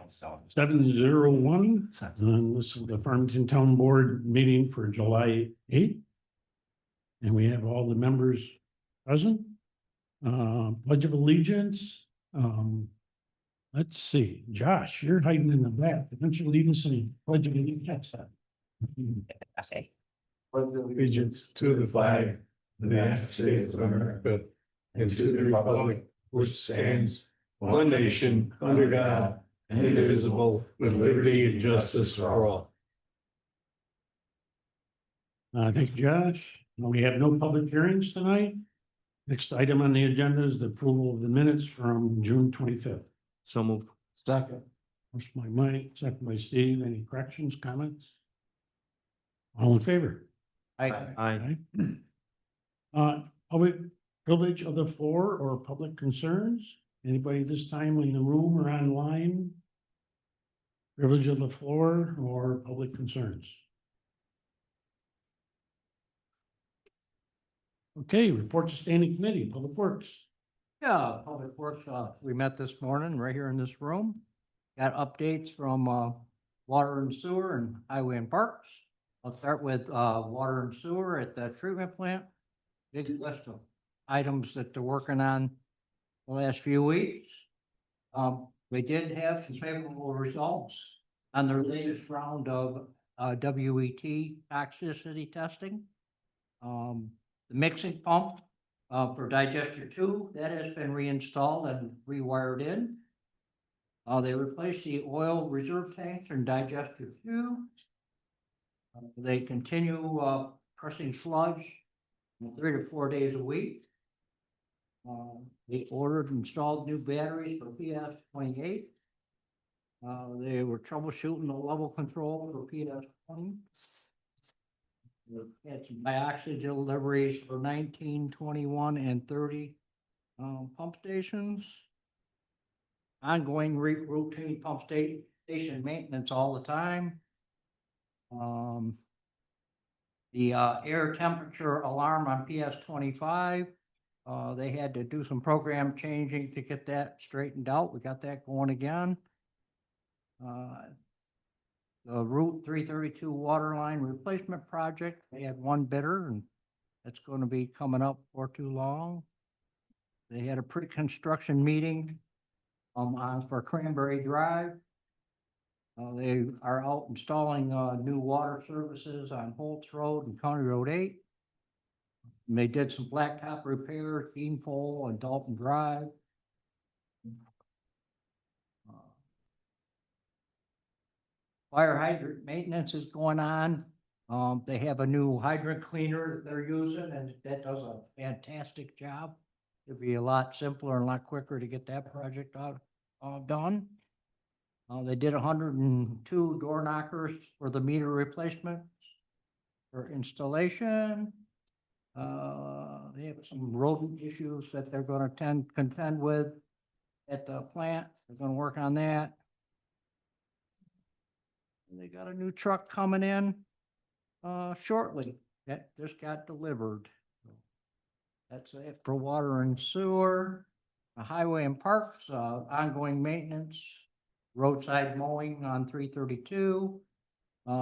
701. And this is the Farmington Town Board meeting for July 8th. And we have all the members present. Pledge of Allegiance. Let's see, Josh, you're hiding in the back. Why don't you lead us in Pledge of Allegiance? Okay. Pledge allegiance to the flag of the United States of America and to the republic which stands one nation under God, indivisible, with liberty and justice for all. Thank you, Josh. We have no public hearings tonight. Next item on the agenda is the approval of the minutes from June 25th. So moved. Second. First by Mike, second by Steve. Any corrections, comments? All in favor? Aye. Public privilege of the floor or public concerns? Anybody this time in the room or online? Privilege of the floor or public concerns? Okay, report to standing committee, Public Works. Yeah, Public Works, we met this morning right here in this room. Got updates from, water and sewer and highway and parks. I'll start with, water and sewer at the treatment plant. Big list of items that they're working on the last few weeks. We did have some favorable results on their latest round of, WET toxicity testing. The mixing pump for digester 2, that has been reinstalled and rewired in. They replaced the oil reserve tanks in digester 2. They continue pressing sludge 3 to 4 days a week. They ordered and installed new batteries for PS28. They were troubleshooting the level control for PS20. We had some dioxide deliveries for 19, 21, and 30 pump stations. Ongoing routine pump station maintenance all the time. The air temperature alarm on PS25, they had to do some program changing to get that straightened out. We got that going again. The Route 332 water line replacement project, they had one bidder and that's going to be coming up for too long. They had a pre-construction meeting for Cranberry Drive. They are out installing new water services on Holtz Road and County Road 8. And they did some blacktop repairs, Beanpole and Dalton Drive. Fire hydrant maintenance is going on. They have a new hydrant cleaner that they're using and that does a fantastic job. It'd be a lot simpler and a lot quicker to get that project out done. They did 102 door knockers for the meter replacement for installation. They have some rodent issues that they're going to contend with at the plant. They're going to work on that. And they got a new truck coming in shortly that just got delivered. That's it for water and sewer. Highway and parks, ongoing maintenance, roadside mowing on 332.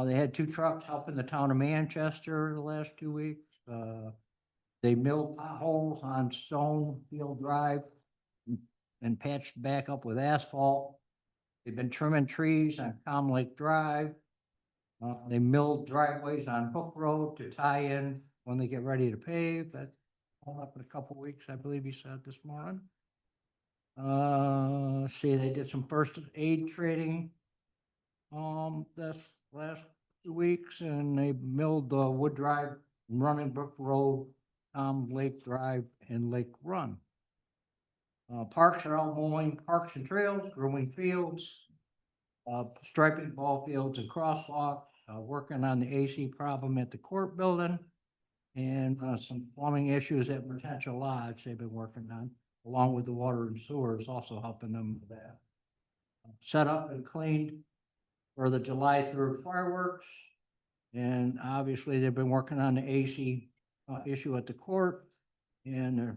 They had 2 trucks helping the town of Manchester the last 2 weeks. They milled potholes on Stonefield Drive and patched back up with asphalt. They've been trimming trees on Calm Lake Drive. They milled driveways on Hook Road to tie in when they get ready to pave. That's all up in a couple weeks, I believe he said this morning. See, they did some first aid training this last 2 weeks, and they milled the Wood Drive, Running Brook Road, Lake Drive, and Lake Run. Parks are out mowing parks and trails, grooming fields, striping ball fields and crosswalks, working on the AC problem at the court building, and some plumbing issues at Potential Lodge they've been working on, along with the water and sewer is also helping them with that. Set up and cleaned for the July 3rd fireworks, and obviously they've been working on the AC issue at the court, and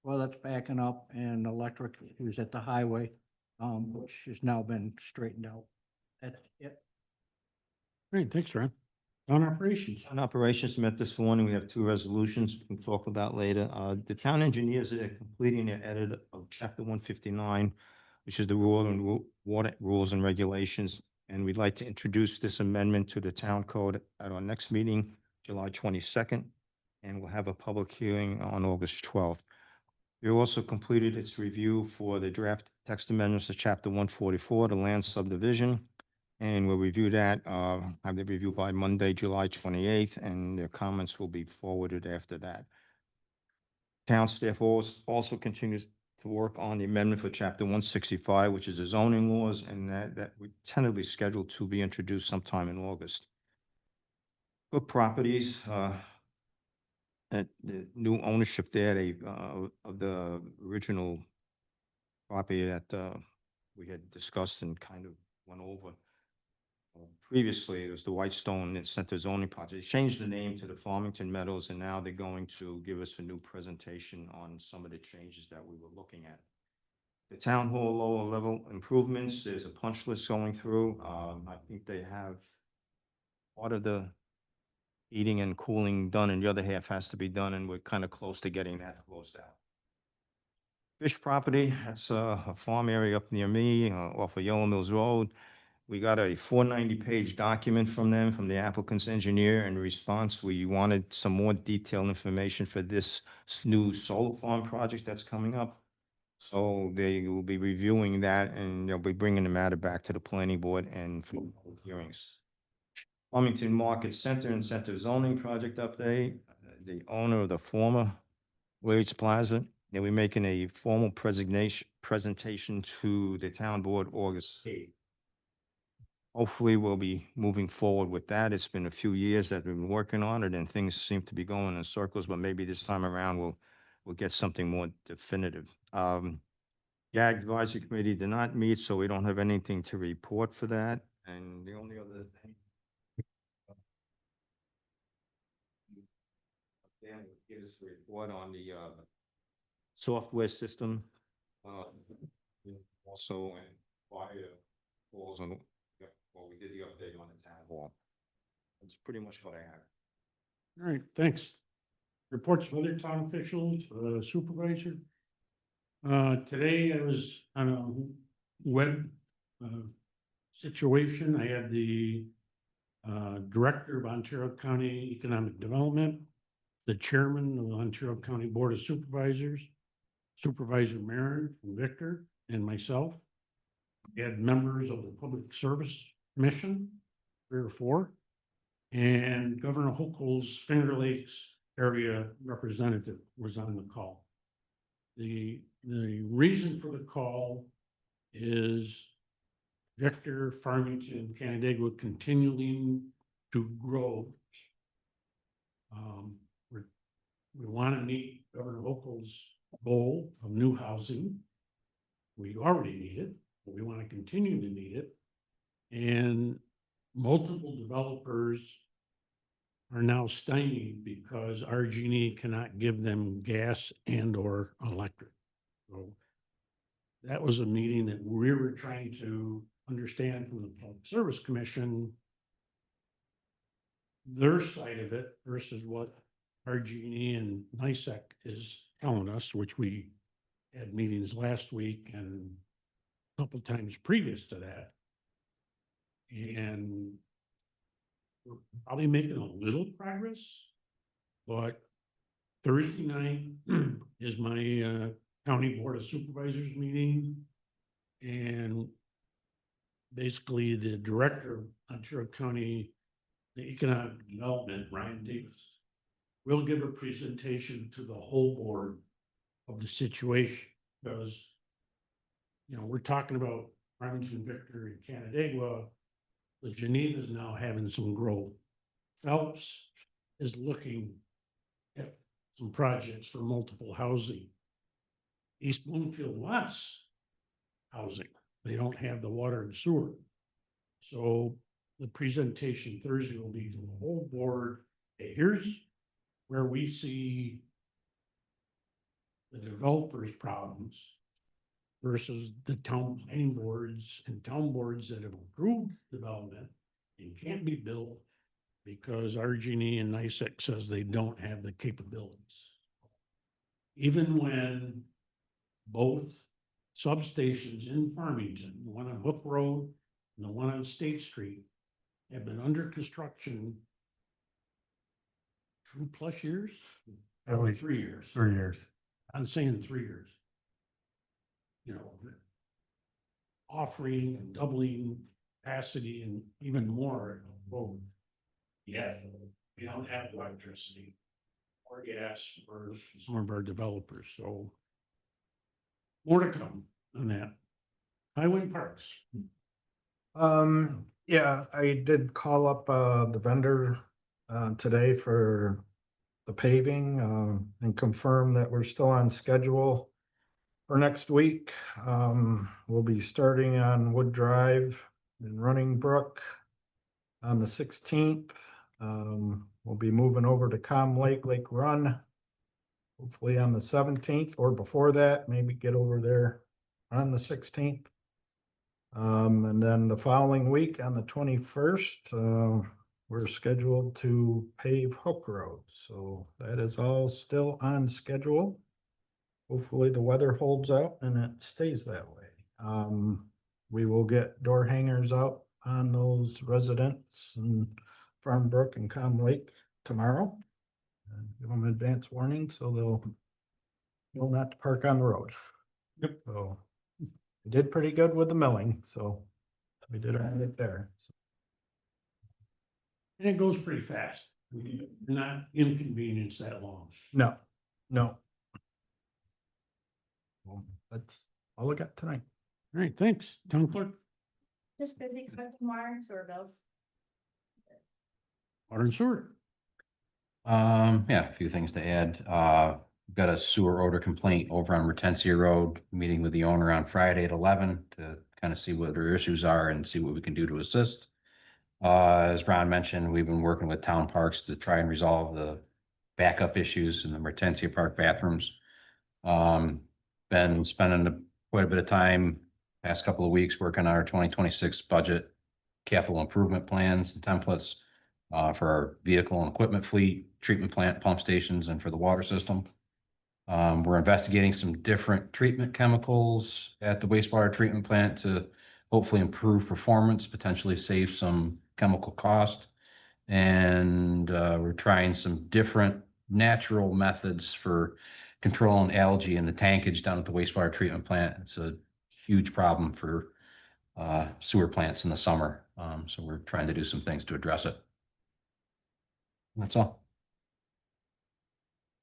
toilets backing up and electric issues at the highway. which has now been straightened out. That's it. Great, thanks, Ron. On operations. On operations met this morning, we have two resolutions we can talk about later. The town engineers are completing their edit of chapter 159, which is the water rules and regulations. And we'd like to introduce this amendment to the town code at our next meeting, July 22nd. And we'll have a public hearing on August 12th. We also completed its review for the draft text amendments to chapter 144, the land subdivision. And we'll review that, have the review by Monday, July 28th, and their comments will be forwarded after that. Town staff also continues to work on the amendment for chapter 165, which is the zoning laws, and that we tentatively scheduled to be introduced sometime in August. Cook Properties, at the new ownership there, of the original property that we had discussed and kind of went over. Previously, it was the Whitestone Center zoning project. They changed the name to the Farmington Meadows, and now they're going to give us a new presentation on some of the changes that we were looking at. The town hall lower level improvements, there's a punch list going through. I think they have part of the heating and cooling done, and the other half has to be done, and we're kind of close to getting that closed out. Fish property, that's a farm area up near me, off of Yellow Mills Road. We got a 490-page document from them, from the applicant's engineer. In response, we wanted some more detailed information for this new solar farm project that's coming up. So they will be reviewing that, and they'll be bringing the matter back to the planning board and for public hearings. Farmington Market Center Incentive Zoning Project update. The owner of the former Wade's Plaza, they'll be making a formal presentation to the town board August 8th. Hopefully, we'll be moving forward with that. It's been a few years that we've been working on it, and things seem to be going in circles, but maybe this time around we'll get something more definitive. GAG Advisory Committee did not meet, so we don't have anything to report for that. And the only other thing, Dan would give us a report on the software system. Also, and fire calls on. Well, we did the update on the town hall. That's pretty much what I have. All right, thanks. Reports of other town officials, supervisor. Today I was on a web situation. I had the director of Ontario County Economic Development, the chairman of the Ontario County Board of Supervisors, Supervisor Marin and Victor, and myself. We had members of the Public Service Commission, 3 or 4, and Governor Hochul's Finger Lakes area representative was on the call. The reason for the call is Victor, Farmington, Canandaigua continuing to grow. We want to meet Governor Hochul's goal of new housing. We already need it, but we want to continue to need it. And multiple developers are now stymied because RG&E cannot give them gas and or electric. So that was a meeting that we were trying to understand from the Public Service Commission, their side of it versus what RG&E and NICEC is telling us, which we had meetings last week and a couple times previous to that. And we're probably making a little progress, but Thursday night is my County Board of Supervisors meeting. And basically the director of Ontario County Economic Development, Ryan Davis, will give a presentation to the whole board of the situation, because, you know, we're talking about Farmington, Victor, and Canandaigua. The Geneva is now having some growth. Phelps is looking at some projects for multiple housing. East Bloomfield wants housing. They don't have the water and sewer. So the presentation Thursday will be to the whole board. Hey, here's where we see the developers' problems. versus the town planning boards and town boards that have approved development and can't be built because RG&E and NICEX says they don't have the capabilities. Even when both substations in Farmington, the one on Hook Road and the one on State Street, have been under construction 2+ years, probably 3 years. 3 years. I'm saying 3 years. You know, offering and doubling capacity and even more. Well, yeah, we don't have electricity or gas for some of our developers, so more to come on that. Highway and Parks. Yeah, I did call up, the vendor, today for the paving, and confirm that we're still on schedule for next week. We'll be starting on Wood Drive in Running Brook on the 16th. We'll be moving over to Lake Run, hopefully on the 17th or before that, maybe get over there on the 16th. And then the following week on the 21st, we're scheduled to pave Hook Road. So that is all still on schedule. Hopefully the weather holds out and it stays that way. We will get door hangers out on those residents in Farmbrook and Lake tomorrow. And give them advance warning so they'll know not to park on the road. Yep. So we did pretty good with the milling, so we did all right there. And it goes pretty fast. We're not inconvenienced that long. No, no. Well, that's all I got tonight. All right, thanks. Town clerk, Just busy collecting water and sewer bills. water and sewer. Yeah, a few things to add. Got a sewer odor complaint over on Retensia Road, meeting with the owner on Friday at 11 to kind of see what their issues are and see what we can do to assist. As Ron mentioned, we've been working with town parks to try and resolve the backup issues in the Retensia Park bathrooms. Been spending quite a bit of time past couple of weeks working on our 2026 budget, capital improvement plans and templates for our vehicle and equipment fleet, treatment plant, pump stations, and for the water system. We're investigating some different treatment chemicals at the wastewater treatment plant to hopefully improve performance, potentially save some chemical cost. And we're trying some different natural methods for controlling algae in the tankage down at the wastewater treatment plant. It's a huge problem for sewer plants in the summer. So we're trying to do some things to address it. That's all.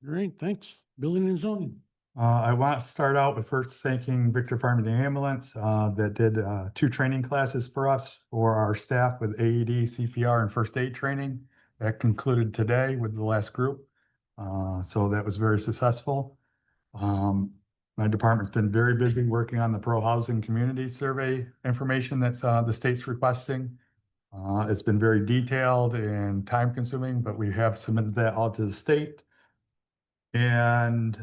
All right, thanks. Building and zoning. I want to start out with first thanking Victor Farmington Ambulance that did 2 training classes for us for our staff with AED, CPR, and first aid training. That concluded today with the last group. So that was very successful. My department's been very busy working on the pro housing community survey information that's the state's requesting. It's been very detailed and time consuming, but we have submitted that all to the state. And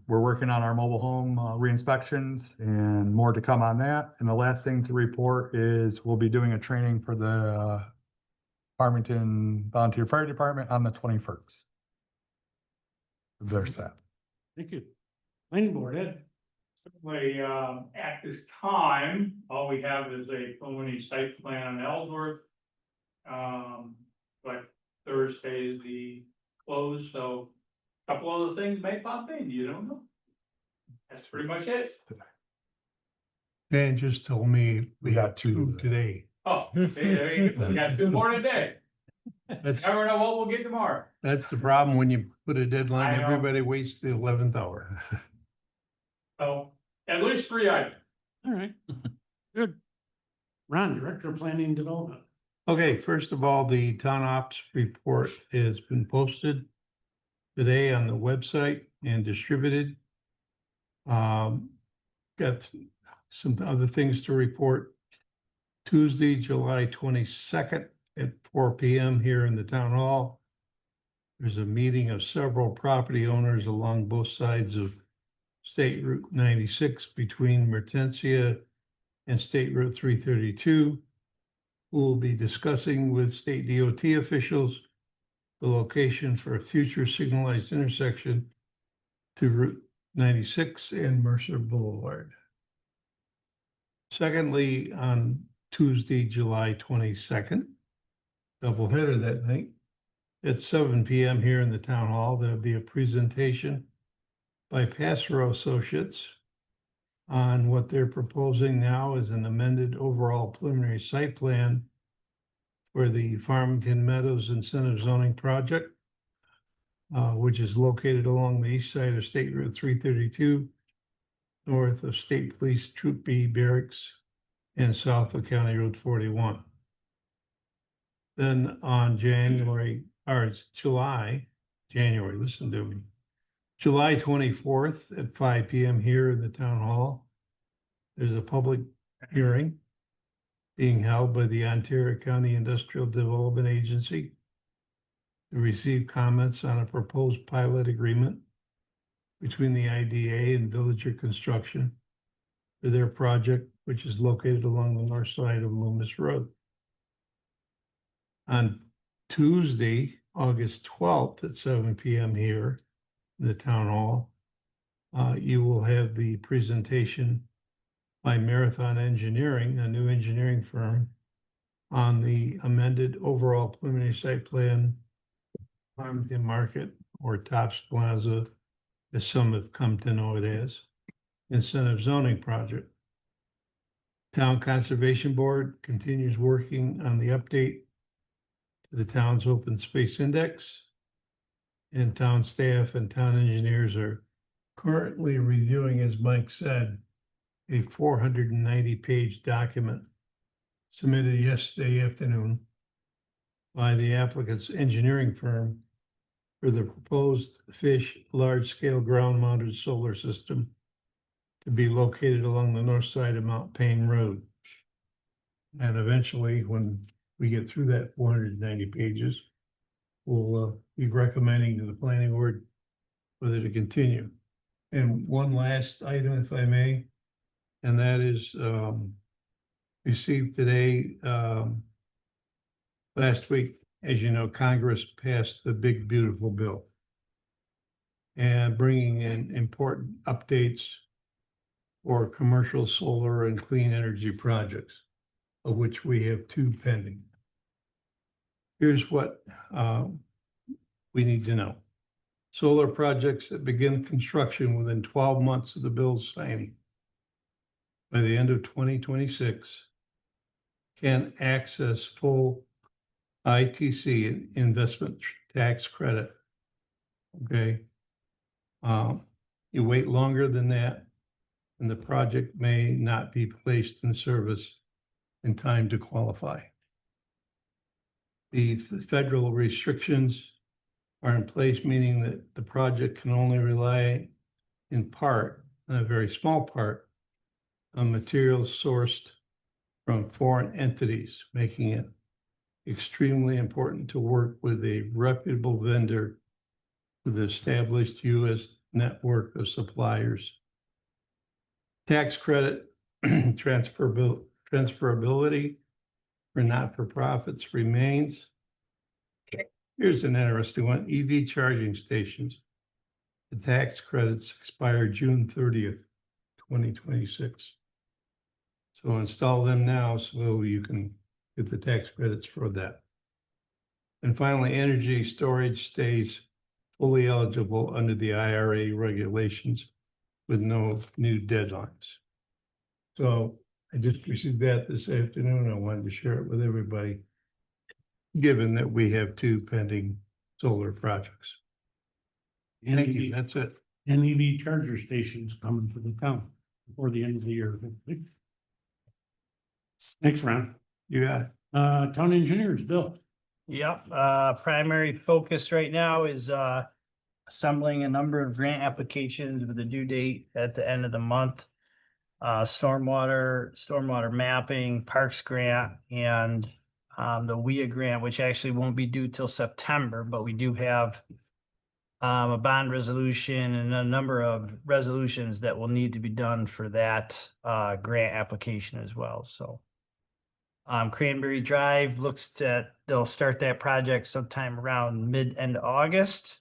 we're working on our mobile home re-inspections and more to come on that. And the last thing to report is we'll be doing a training for the Farmington Volunteer Fire Department on the 21st. There's that. Thank you. Planning board, Ed. At this time, all we have is a preliminary site plan on Ellsworth. But Thursday is the close, so a couple other things may pop in, you don't know. That's pretty much it. Dan just told me we got 2 today. Oh, see, there you go. We got 2 more today. That's, Never know what we'll get tomorrow. that's the problem when you put a deadline, I know. everybody waits the 11th hour. So at least 3 items. All right, good. Ron, Director of Planning and Development. Okay, first of all, the town ops report has been posted today on the website and distributed. Got some other things to report. Tuesday, July 22nd at 4 p.m. here in the town hall. There's a meeting of several property owners along both sides of State Route 96 between Mertensia and State Route 332. We'll be discussing with state DOT officials the location for a future signalized intersection to Route 96 and Mercer Boulevard. Secondly, on Tuesday, July 22nd, doubleheader that night, at 7 p.m. here in the town hall, there'll be a presentation by Passero Associates on what they're proposing now is an amended overall preliminary site plan for the Farmington Meadows Incentive Zoning Project, which is located along the east side of State Route 332, north of State Police Troop B Barracks, and south of County Road 41. Then on January, listen to me, July 24th at 5 p.m. here in the town hall, there's a public hearing being held by the Ontario County Industrial Development Agency to receive comments on a proposed pilot agreement between the IDA and Villager Construction for their project, which is located along the north side of Loomis Road. On Tuesday, August 12th at 7 p.m. here in the town hall, you will have the presentation by Marathon Engineering, a new engineering firm, on the amended overall preliminary site plan, Farmington Market, or Tops Plaza, as some have come to know it as, incentive zoning project. Town Conservation Board continues working on the update to the town's open space index, and town staff and town engineers are currently reviewing, as Mike said, a 490-page document submitted yesterday afternoon by the applicant's engineering firm for the proposed fish large-scale ground-mounted solar system to be located along the north side of Mount Payne Road. And eventually, when we get through that 490 pages, we'll be recommending to the planning board whether to continue. And one last item, if I may, and that is received today. Last week, as you know, Congress passed the big, beautiful bill and bringing in important updates for commercial solar and clean energy projects, of which we have 2 pending. Here's what we need to know. Solar projects that begin construction within 12 months of the bill's signing by the end of 2026 can access full ITC investment tax credit. Okay. You wait longer than that, and the project may not be placed in service in time to qualify. The federal restrictions are in place, meaning that the project can only rely in part, a very small part, on materials sourced from foreign entities, making it extremely important to work with a reputable vendor with an established U.S. network of suppliers. Tax credit transferability for not-for-profits remains. Here's an interesting one, EV charging stations. The tax credits expire June 30th, 2026. So install them now so you can get the tax credits for that. And finally, energy storage stays fully eligible under the IRA regulations with no new deadlines. So I just received that this afternoon. I wanted to share it with everybody, given that we have 2 pending solar projects. Thank you. That's it. And EV charger stations coming to the town before the end of the year. Thanks, Ron. You got it. Town engineers, Bill. Yep, primary focus right now is assembling a number of grant applications with a due date at the end of the month. Stormwater mapping, parks grant, and the WIA grant, which actually won't be due till September, but we do have a bond resolution and a number of resolutions that will need to be done for that grant application as well. So Cranberry Drive looks to, they'll start that project sometime around end of August.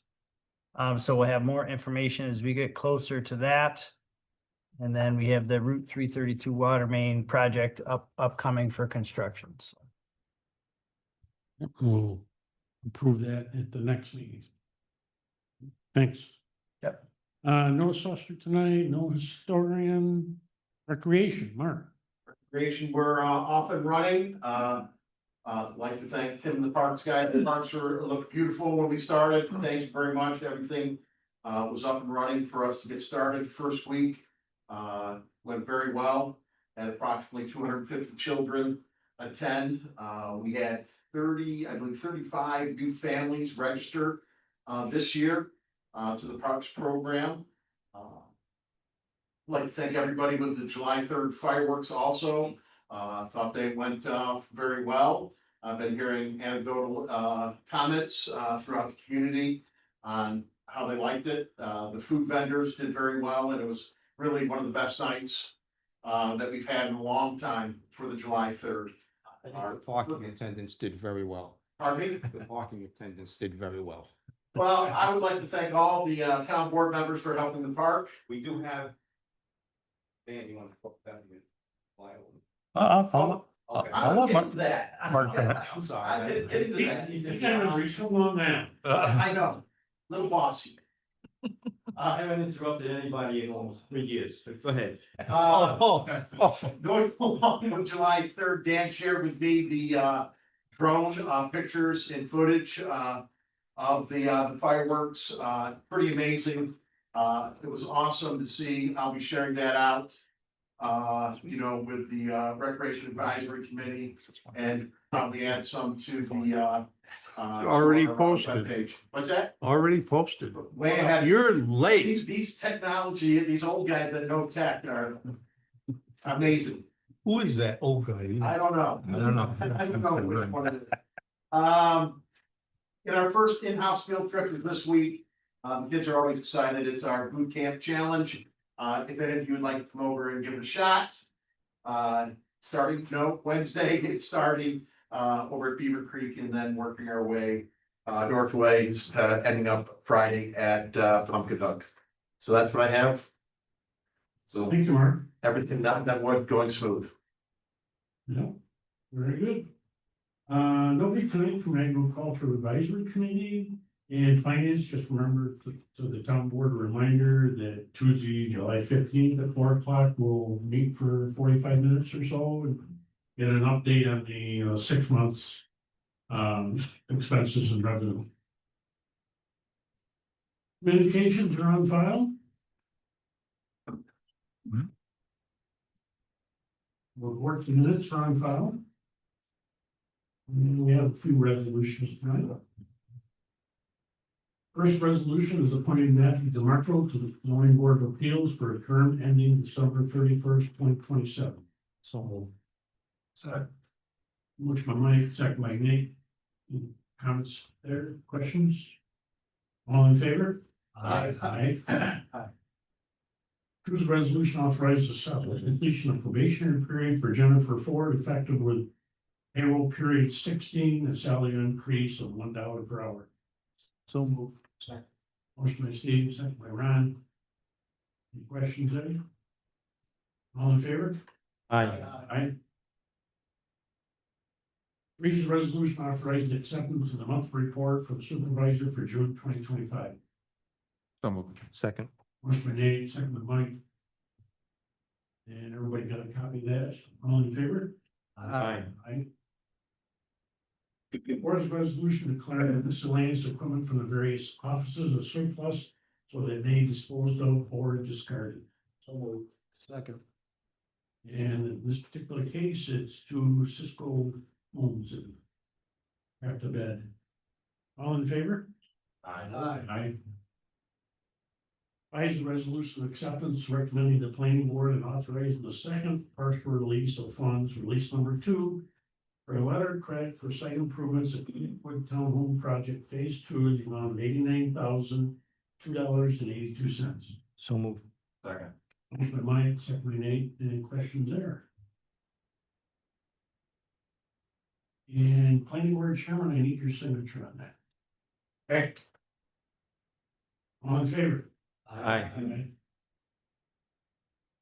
So we'll have more information as we get closer to that. And then we have the Route 332 water main project upcoming for construction. So We'll approve that at the next meeting. Thanks. Yep. No assessor tonight, no historian, recreation, Mark. Recreation, we're off and running. I'd like to thank Tim and the Parks guys. The parks looked beautiful when we started. Thank you very much. Everything was up and running for us to get started. First week went very well. Had approximately 250 children attend. We had 35 new families register this year to the parks program. I'd like to thank everybody with the July 3rd fireworks also. Thought they went very well. I've been hearing anecdotal comments throughout the community on how they liked it. The food vendors did very well, and it was really one of the best nights that we've had in a long time for the July 3rd. Our parking attendants did very well. Pardon me? The parking attendants did very well. Well, I would like to thank all the town board members for helping the park. We do have. Dan, you want to put that in? Okay. I'm let getting to that. Mark finish. I'm sorry. I'm getting to that. You can't reach so long now. I know, little bossy. I haven't interrupted anybody in almost 3 years, but go ahead. Going along with July 3rd, Dan shared with me the drone pictures and footage of the fireworks. Pretty amazing. It was awesome to see. I'll be sharing that out, with the Recreation Advisory Committee, and probably add some to the Already our posted. webpage. What's that? Already posted. Way ahead. You're late. These technology, these old guys that know tech are amazing. Who is that old guy? I don't know. I don't know. I don't know which one it is. In our first in-house field trip is this week. The kids are always excited. It's our boot camp challenge. If any of you would like to come over and give it a shot, Wednesday, it's starting over at Beaver Creek and then working our way northways to ending up Friday at Pumpkin Hook. So that's what I have. So Thank you, Mark. everything that worked going smooth. Yeah, very good. Nobody tonight from Agricultural Advisory Committee and Finance. Just remember to the town board a reminder that Tuesday, July 15th at 4 o'clock, we'll meet for 45 minutes or so and get an update on the 6 months expenses and revenue. Communications are on file. Reports and minutes are on file. And we have a few resolutions tonight. First resolution is appointing Matthew DeMarco to the zoning board of appeals for a term ending December 31st, 2027. So. Second. Motion by Mike, second by Nate. Any comments there, questions? All in favor? Aye. Choose resolution authorizes the completion of probationary period for Jennifer Ford effective with payroll period 16, a salary increase of $1 per hour. So moved. Second. Motion by Steve, second by Ron. Any questions, Eddie? All in favor? Aye. Reads resolution authorizing acceptance of the monthly report for the supervisor for June 2025. So moved. Second. Motion by Nate, second by Mike. And everybody got a copy of that? All in favor? Aye. Aye. Whereas resolution declaring miscellaneous equipment from the various offices of surplus so that they disposed of or discarded. So moved. Second. And in this particular case, it's two Cisco homes that have to bed. All in favor? Aye. Five is a resolution of acceptance recommending the planning board and authorizing the second partial release of funds, release number 2, for a letter of credit for site improvements at Wood Town Home Project Phase 2 in the amount of $2.82. So move. Second. Motion by Mike, second by Nate. Any questions there? And planning board chairman, I need your signature on that. Okay. All in favor? Aye.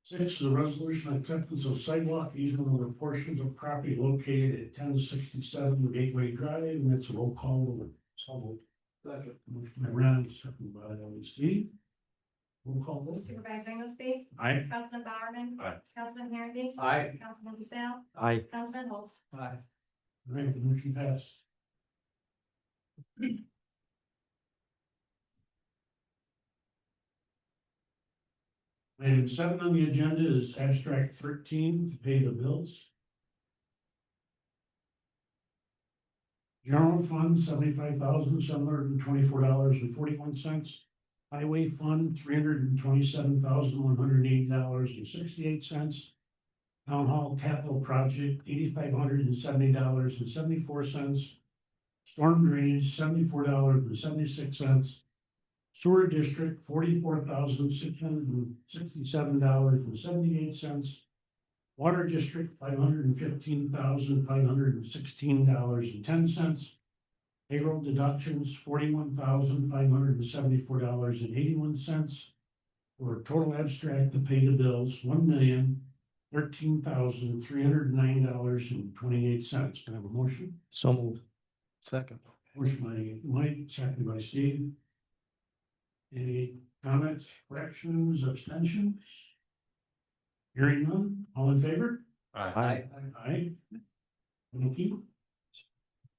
Six is a resolution acceptance of sidewalk easement over portions of property located at 1067 Gateway Drive, and it's a roll call. Second. Motion by Ron, second by Steve. Roll call vote. Supervisor Engelsby, Aye. Councilman Bowerman. Aye. Councilman Herendeen. Aye. Councilman Casal. Aye. Councilman Holtz. Aye. All right, the motion passed. Item 7 on the agenda is abstract 13, to pay the bills. General fund, $75,724.41. Highway fund, $327,180.68. Town hall capital project, $8,570.74. Storm drainage, $74.76. Sewer district, $44,667.78. Water district, $515,516.10. Payroll deductions, $41,574.81. For a total abstract to pay the bills, $1,013,309.28. Can I have a motion? So move. Second. Motion by Mike, second by Steve. Any comments, corrections, abstentions? Hearing none, all in favor? Aye. Aye. Thank you.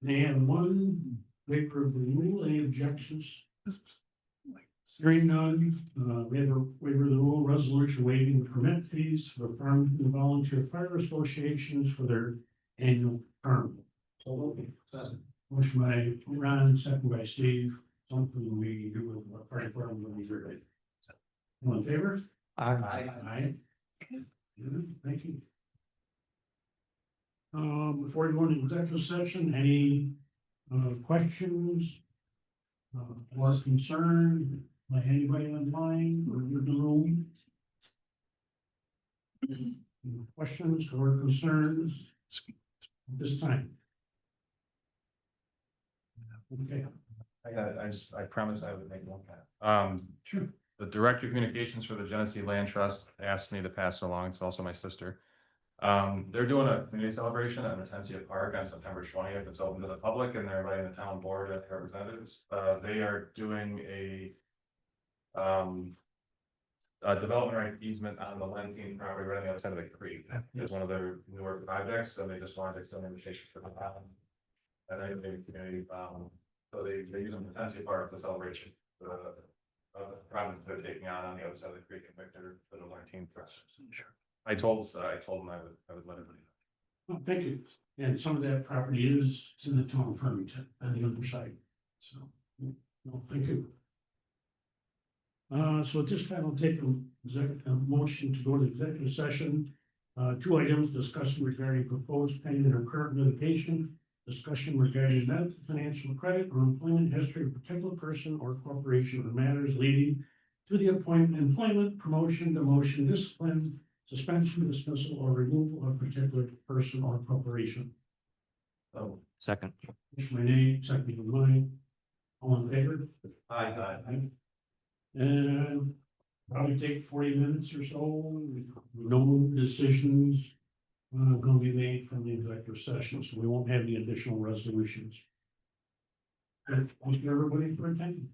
They have one waiver of the rule, any objections? Hearing none, we have a waiver of the rule resolution waiving permit fees for Farmington Volunteer Fire Associations for their annual carnival. Motion by Ron, second by Steve, something we do with fire department when we hear it. All in favor? Aye. Aye. Good, thank you. Before we go into executive session, any questions or concern by anybody online or in the room? Questions or concerns at this time? Okay, I promised I would make one comment. sure. The Director of Communications for the Genesee Land Trust asked me to pass it along. It's also my sister. They're doing a community celebration at Mertensia Park on September 20th. It's open to the public and they're inviting the town board and representatives. They are doing a development right easement on the Lentine property right on the other side of the creek. It's one of their newer projects, so they just wanted to extend an invitation for the town. And they community, so they use them Mertensia Park to celebrate the project they're taking on the other side of the creek in Victor for the Lentine process. Sure. I told them I would let everybody know. Oh, thank you. And some of that property is in the town of Farmington on the other side. So, no, thank you. So at this time, I'll take a motion to go to executive session. 2 items: discussion regarding proposed pending or current litigation, discussion regarding medical, financial, credit, or employment history of a particular person or corporation or matters leading to the employment, promotion, demotion, discipline, suspension, dismissal, or removal of a particular person or corporation. So, Second. motion by Nate, second by Mike. All in favor? Aye. And probably take 40 minutes or so. No decisions going to be made from the executive session, so we won't have any additional resolutions. Thank you, everybody, for attending.